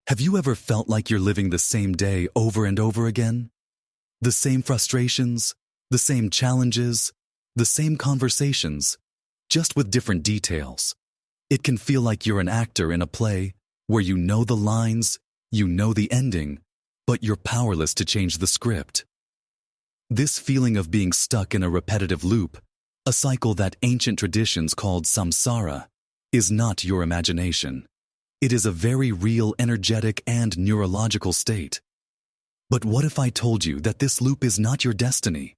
Have you ever felt like you're living the same day over and over again? The same frustrations, the same challenges, the same conversations, just with different details. It can feel like you're an actor in a play where you know the lines, you know the ending, but you're powerless to change the script. This feeling of being stuck in a repetitive loop, a cycle that ancient traditions called samsara, is not your imagination. It is a very real energetic and neurological state. But what if I told you that this loop is not your destiny?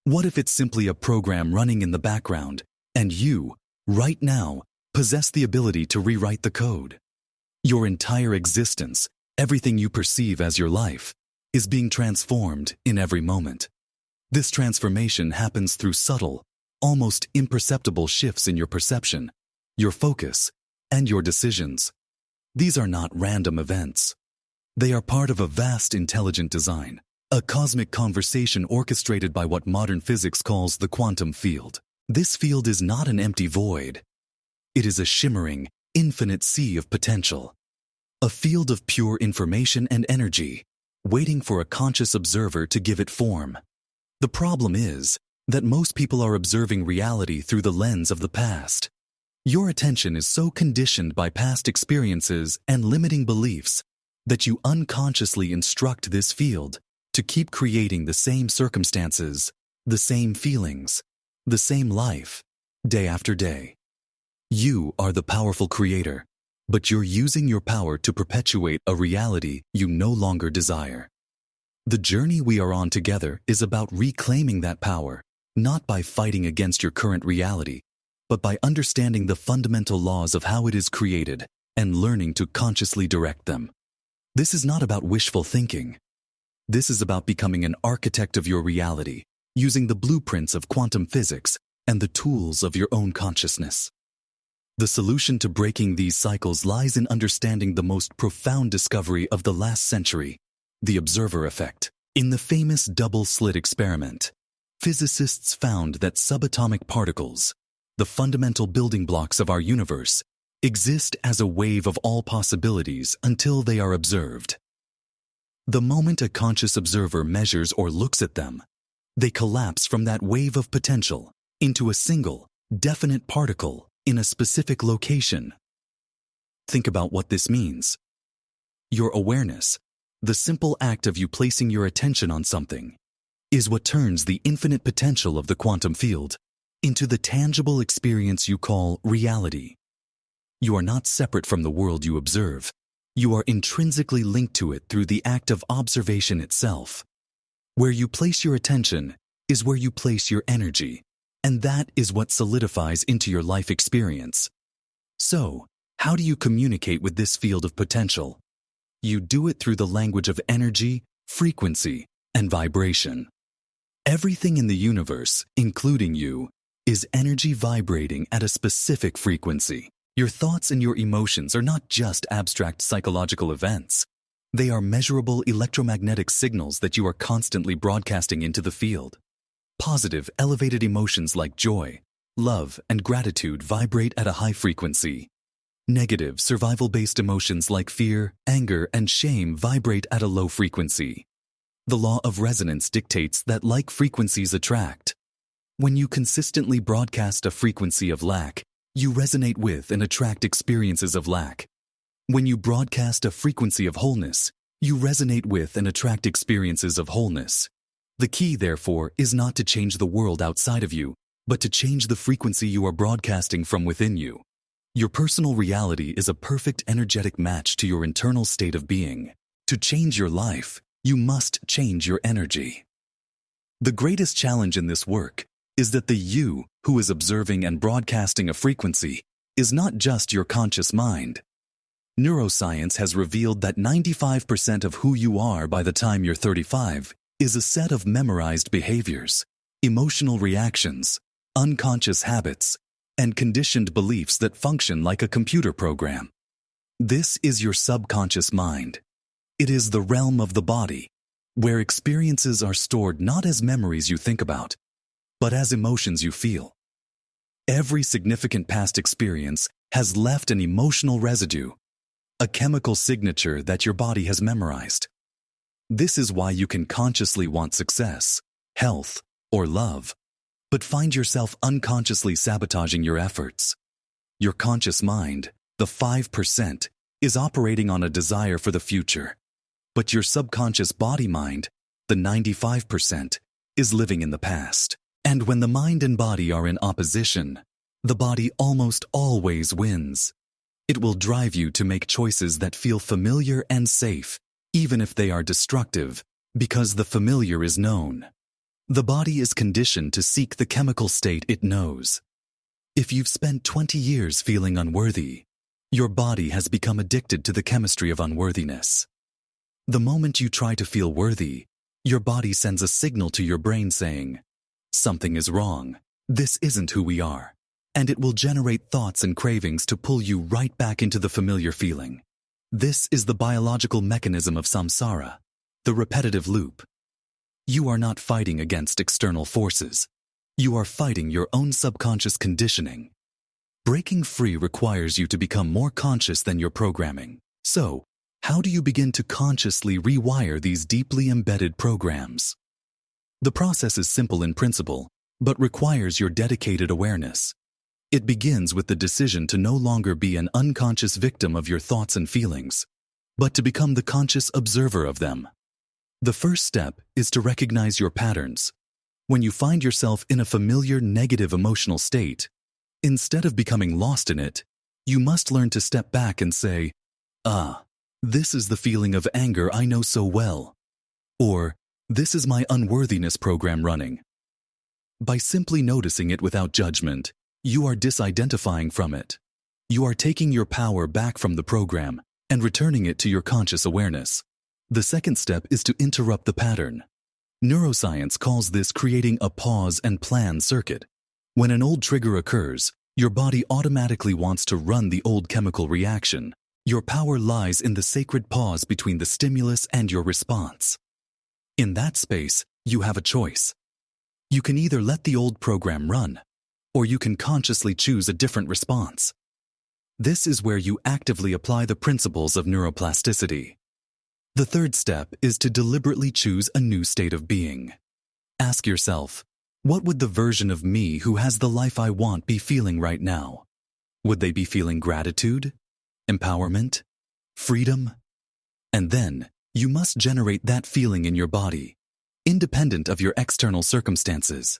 What if it's simply a program running in the background, and you, right now, possess the ability to rewrite the code? Your entire existence, everything you perceive as your life, is being transformed in every moment. This transformation happens through subtle, almost imperceptible shifts in your perception, your focus, and your decisions. These are not random events. They are part of a vast intelligent design, a cosmic conversation orchestrated by what modern physics calls the quantum field. This field is not an empty void. It is a shimmering, infinite sea of potential. A field of pure information and energy, waiting for a conscious observer to give it form. The problem is that most people are observing reality through the lens of the past. Your attention is so conditioned by past experiences and limiting beliefs that you unconsciously instruct this field to keep creating the same circumstances, the same feelings, the same life, day after day. You are the powerful creator, but you're using your power to perpetuate a reality you no longer desire. The journey we are on together is about reclaiming that power, not by fighting against your current reality, but by understanding the fundamental laws of how it is created and learning to consciously direct them. This is not about wishful thinking. This is about becoming an architect of your reality, using the blueprints of quantum physics and the tools of your own consciousness. The solution to breaking these cycles lies in understanding the most profound discovery of the last century, the observer effect. In the famous double-slit experiment, physicists found that subatomic particles, the fundamental building blocks of our universe, exist as a wave of all possibilities until they are observed. The moment a conscious observer measures or looks at them, they collapse from that wave of potential into a single, definite particle in a specific location. Think about what this means. Your awareness, the simple act of you placing your attention on something, is what turns the infinite potential of the quantum field into the tangible experience you call reality. You are not separate from the world you observe. You are intrinsically linked to it through the act of observation itself. Where you place your attention is where you place your energy, and that is what solidifies into your life experience. So, how do you communicate with this field of potential? You do it through the language of energy, frequency, and vibration. Everything in the universe, including you, is energy vibrating at a specific frequency. Your thoughts and your emotions are not just abstract psychological events. They are measurable electromagnetic signals that you are constantly broadcasting into the field. Positive, elevated emotions like joy, love, and gratitude vibrate at a high frequency. Negative, survival-based emotions like fear, anger, and shame vibrate at a low frequency. The law of resonance dictates that like frequencies attract. When you consistently broadcast a frequency of lack, you resonate with and attract experiences of lack. When you broadcast a frequency of wholeness, you resonate with and attract experiences of wholeness. The key, therefore, is not to change the world outside of you, but to change the frequency you are broadcasting from within you. Your personal reality is a perfect energetic match to your internal state of being. To change your life, you must change your energy. The greatest challenge in this work is that the you who is observing and broadcasting a frequency is not just your conscious mind. Neuroscience has revealed that 95% of who you are by the time you're 35 is a set of memorized behaviors, emotional reactions, unconscious habits, and conditioned beliefs that function like a computer program. This is your subconscious mind. It is the realm of the body, where experiences are stored not as memories you think about, but as emotions you feel. Every significant past experience has left an emotional residue, a chemical signature that your body has memorized. This is why you can consciously want success, health, or love, but find yourself unconsciously sabotaging your efforts. Your conscious mind, the 5%, is operating on a desire for the future, but your subconscious body mind, the 95%, is living in the past. And when the mind and body are in opposition, the body almost always wins. It will drive you to make choices that feel familiar and safe, even if they are destructive, because the familiar is known. The body is conditioned to seek the chemical state it knows. If you've spent 20 years feeling unworthy, your body has become addicted to the chemistry of unworthiness. The moment you try to feel worthy, your body sends a signal to your brain saying, "Something is wrong. This isn't who we are." And it will generate thoughts and cravings to pull you right back into the familiar feeling. This is the biological mechanism of samsara, the repetitive loop. You are not fighting against external forces. You are fighting your own subconscious conditioning. Breaking free requires you to become more conscious than your programming. So, how do you begin to consciously rewire these deeply embedded programs? The process is simple in principle, but requires your dedicated awareness. It begins with the decision to no longer be an unconscious victim of your thoughts and feelings, but to become the conscious observer of them. The first step is to recognize your patterns. When you find yourself in a familiar negative emotional state, instead of becoming lost in it, you must learn to step back and say, this is the feeling of anger I know so well. Or, this is my unworthiness program running. By simply noticing it without judgment, you are disidentifying from it. You are taking your power back from the program and returning it to your conscious awareness. The second step is to interrupt the pattern. Neuroscience calls this creating a pause and plan circuit. When an old trigger occurs, your body automatically wants to run the old chemical reaction. Your power lies in the sacred pause between the stimulus and your response. In that space, you have a choice. You can either let the old program run, or you can consciously choose a different response. This is where you actively apply the principles of neuroplasticity. The third step is to deliberately choose a new state of being. Ask yourself, what would the version of me who has the life I want be feeling right now? Would they be feeling gratitude, empowerment, freedom? And then, you must generate that feeling in your body, independent of your external circumstances.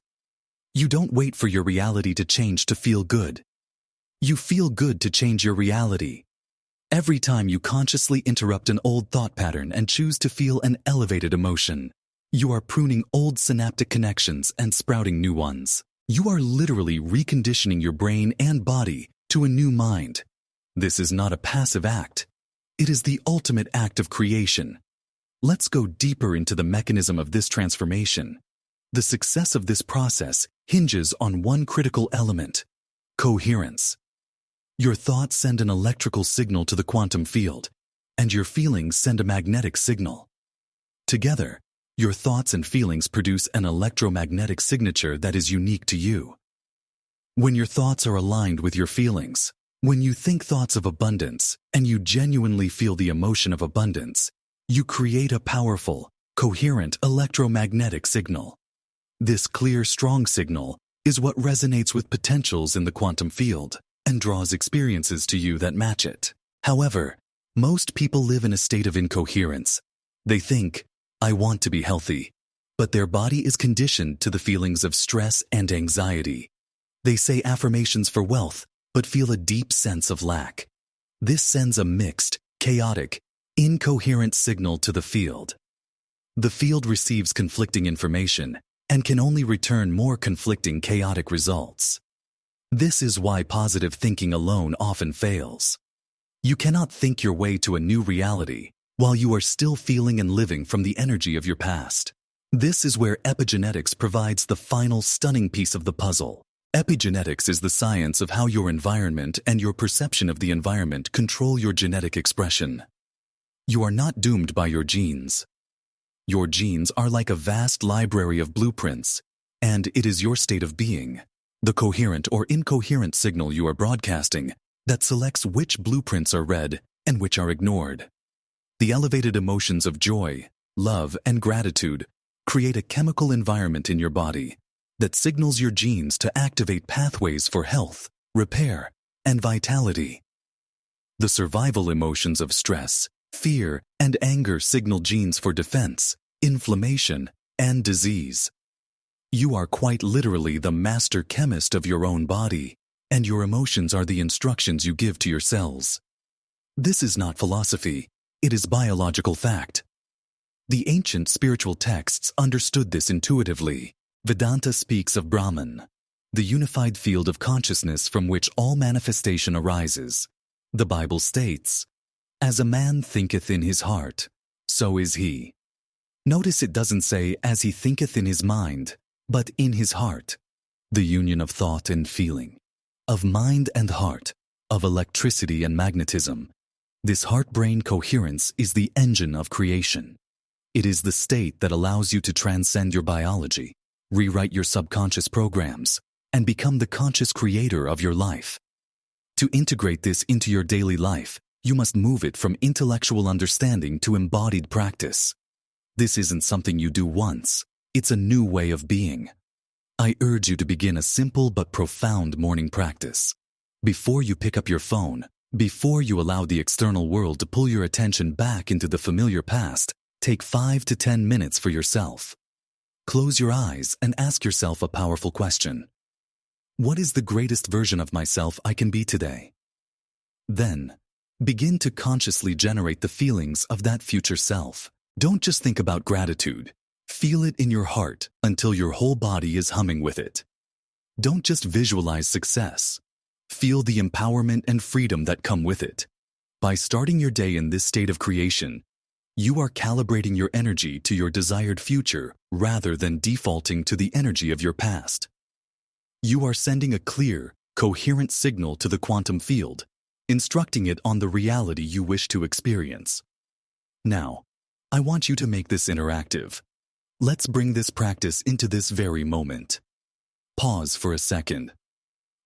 You don't wait for your reality to change to feel good. You feel good to change your reality. Every time you consciously interrupt an old thought pattern and choose to feel an elevated emotion, you are pruning old synaptic connections and sprouting new ones. You are literally reconditioning your brain and body to a new mind. This is not a passive act. It is the ultimate act of creation. Let's go deeper into the mechanism of this transformation. The success of this process hinges on one critical element: coherence. Your thoughts send an electrical signal to the quantum field, and your feelings send a magnetic signal. Together, your thoughts and feelings produce an electromagnetic signature that is unique to you. When your thoughts are aligned with your feelings, when you think thoughts of abundance and you genuinely feel the emotion of abundance, you create a powerful, coherent electromagnetic signal. This clear, strong signal is what resonates with potentials in the quantum field and draws experiences to you that match it. However, most people live in a state of incoherence. They think, I want to be healthy, but their body is conditioned to the feelings of stress and anxiety. They say affirmations for wealth, but feel a deep sense of lack. This sends a mixed, chaotic, incoherent signal to the field. The field receives conflicting information and can only return more conflicting, chaotic results. This is why positive thinking alone often fails. You cannot think your way to a new reality while you are still feeling and living from the energy of your past. This is where epigenetics provides the final stunning piece of the puzzle. Epigenetics is the science of how your environment and your perception of the environment control your genetic expression. You are not doomed by your genes. Your genes are like a vast library of blueprints, and it is your state of being, the coherent or incoherent signal you are broadcasting, that selects which blueprints are read and which are ignored. The elevated emotions of joy, love, and gratitude create a chemical environment in your body that signals your genes to activate pathways for health, repair, and vitality. The survival emotions of stress, fear, and anger signal genes for defense, inflammation, and disease. You are quite literally the master chemist of your own body, and your emotions are the instructions you give to your cells. This is not philosophy, it is biological fact. The ancient spiritual texts understood this intuitively. Vedanta speaks of Brahman, the unified field of consciousness from which all manifestation arises. The Bible states, "As a man thinketh in his heart, so is he." Notice it doesn't say, "as he thinketh in his mind," but in his heart. The union of thought and feeling, of mind and heart, of electricity and magnetism. This heart-brain coherence is the engine of creation. It is the state that allows you to transcend your biology, rewrite your subconscious programs, and become the conscious creator of your life. To integrate this into your daily life, you must move it from intellectual understanding to embodied practice. This isn't something you do once, it's a new way of being. I urge you to begin a simple but profound morning practice. Before you pick up your phone, before you allow the external world to pull your attention back into the familiar past, take 5 to 10 minutes for yourself. Close your eyes and ask yourself a powerful question. What is the greatest version of myself I can be today? Then, begin to consciously generate the feelings of that future self. Don't just think about gratitude. Feel it in your heart until your whole body is humming with it. Don't just visualize success. Feel the empowerment and freedom that come with it. By starting your day in this state of creation, you are calibrating your energy to your desired future rather than defaulting to the energy of your past. You are sending a clear, coherent signal to the quantum field, instructing it on the reality you wish to experience. Now, I want you to make this interactive. Let's bring this practice into this very moment. Pause for a second.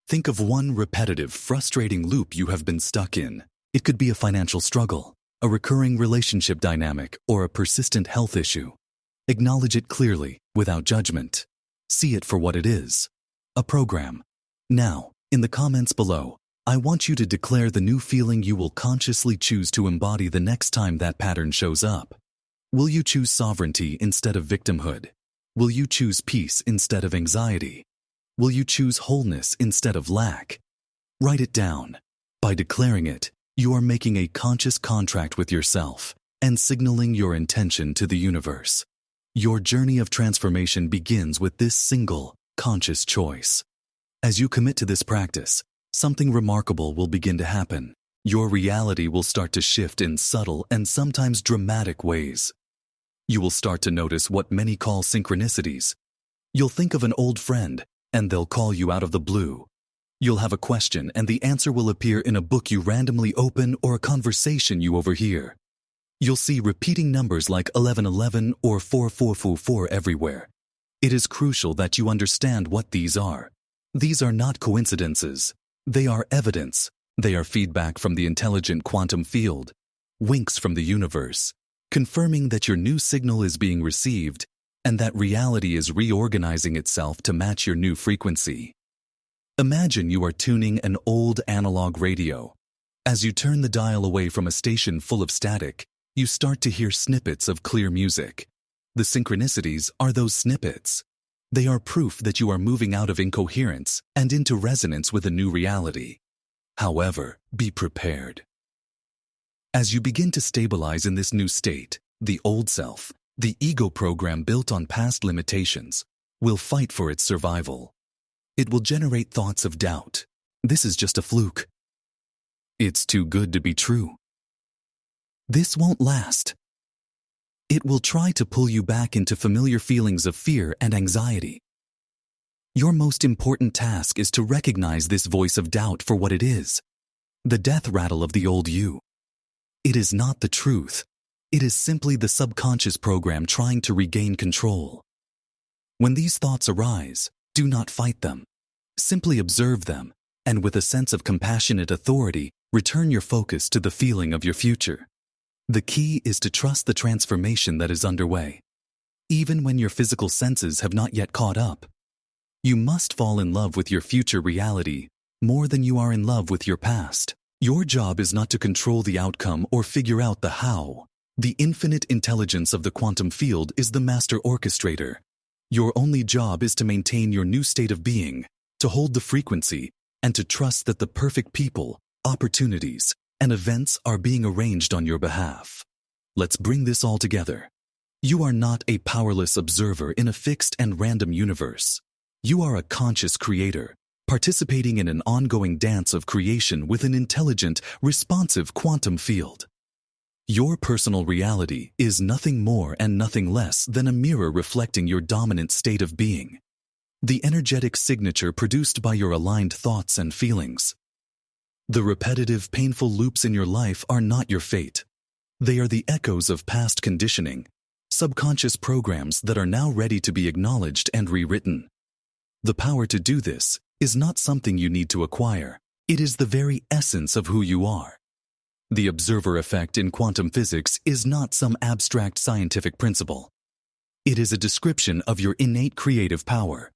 Think of one repetitive, frustrating loop you have been stuck in. It could be a financial struggle, a recurring relationship dynamic, or a persistent health issue. Acknowledge it clearly, without judgment. See it for what it is, a program. Now, in the comments below, I want you to declare the new feeling you will consciously choose to embody the next time that pattern shows up. Will you choose sovereignty instead of victimhood? Will you choose peace instead of anxiety? Will you choose wholeness instead of lack? Write it down. By declaring it, you are making a conscious contract with yourself and signaling your intention to the universe. Your journey of transformation begins with this single, conscious choice. As you commit to this practice, something remarkable will begin to happen. Your reality will start to shift in subtle and sometimes dramatic ways. You will start to notice what many call synchronicities. You'll think of an old friend, and they'll call you out of the blue. You'll have a question, and the answer will appear in a book you randomly open or a conversation you overhear. You'll see repeating numbers like 1111 or 4444 everywhere. It is crucial that you understand what these are. These are not coincidences. They are evidence. They are feedback from the intelligent quantum field, winks from the universe, confirming that your new signal is being received and that reality is reorganizing itself to match your new frequency. Imagine you are tuning an old analog radio. As you turn the dial away from a station full of static, you start to hear snippets of clear music. The synchronicities are those snippets. They are proof that you are moving out of incoherence and into resonance with a new reality. However, be prepared. As you begin to stabilize in this new state, the old self, the ego program built on past limitations, will fight for its survival. It will generate thoughts of doubt. This is just a fluke. It's too good to be true. This won't last. It will try to pull you back into familiar feelings of fear and anxiety. Your most important task is to recognize this voice of doubt for what it is, the death rattle of the old you. It is not the truth. It is simply the subconscious program trying to regain control. When these thoughts arise, do not fight them. Simply observe them, and with a sense of compassionate authority, Return your focus to the feeling of your future. The key is to trust the transformation that is underway, even when your physical senses have not yet caught up. You must fall in love with your future reality more than you are in love with your past. Your job is not to control the outcome or figure out the how. The infinite intelligence of the quantum field is the master orchestrator. Your only job is to maintain your new state of being, to hold the frequency, and to trust that the perfect people, opportunities, and events are being arranged on your behalf. Let's bring this all together. You are not a powerless observer in a fixed and random universe. You are a conscious creator, participating in an ongoing dance of creation with an intelligent, responsive quantum field. Your personal reality is nothing more and nothing less than a mirror reflecting your dominant state of being, the energetic signature produced by your aligned thoughts and feelings. The repetitive, painful loops in your life are not your fate. They are the echoes of past conditioning, subconscious programs that are now ready to be acknowledged and rewritten. The power to do this is not something you need to acquire. It is the very essence of who you are. The observer effect in quantum physics is not some abstract scientific principle. It is a description of your innate creative power.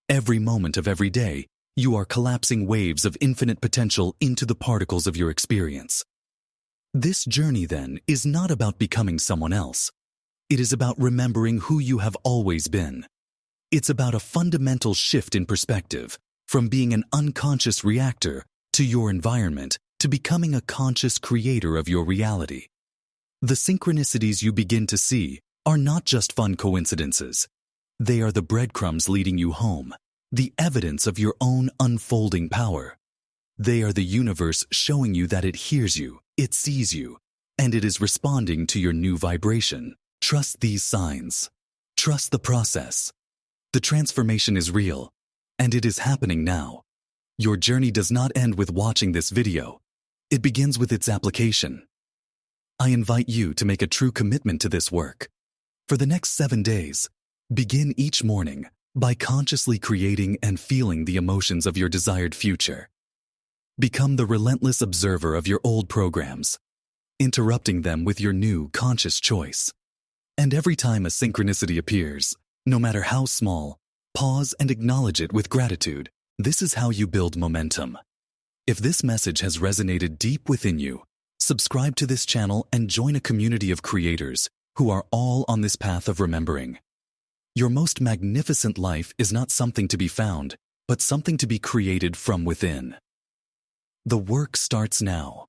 Every moment of every day, you are collapsing waves of infinite potential into the particles of your experience. This journey, then, is not about becoming someone else. It is about remembering who you have always been. It's about a fundamental shift in perspective, from being an unconscious reactor to your environment to becoming a conscious creator of your reality. The synchronicities you begin to see are not just fun coincidences. They are the breadcrumbs leading you home, the evidence of your own unfolding power. They are the universe showing you that it hears you, it sees you, and it is responding to your new vibration. Trust these signs. Trust the process. The transformation is real, and it is happening now. Your journey does not end with watching this video. It begins with its application. I invite you to make a true commitment to this work. For the next 7 days, begin each morning by consciously creating and feeling the emotions of your desired future. Become the relentless observer of your old programs, interrupting them with your new conscious choice. And every time a synchronicity appears, no matter how small, pause and acknowledge it with gratitude. This is how you build momentum. If this message has resonated deep within you, subscribe to this channel and join a community of creators who are all on this path of remembering. Your most magnificent life is not something to be found, but something to be created from within. The work starts now.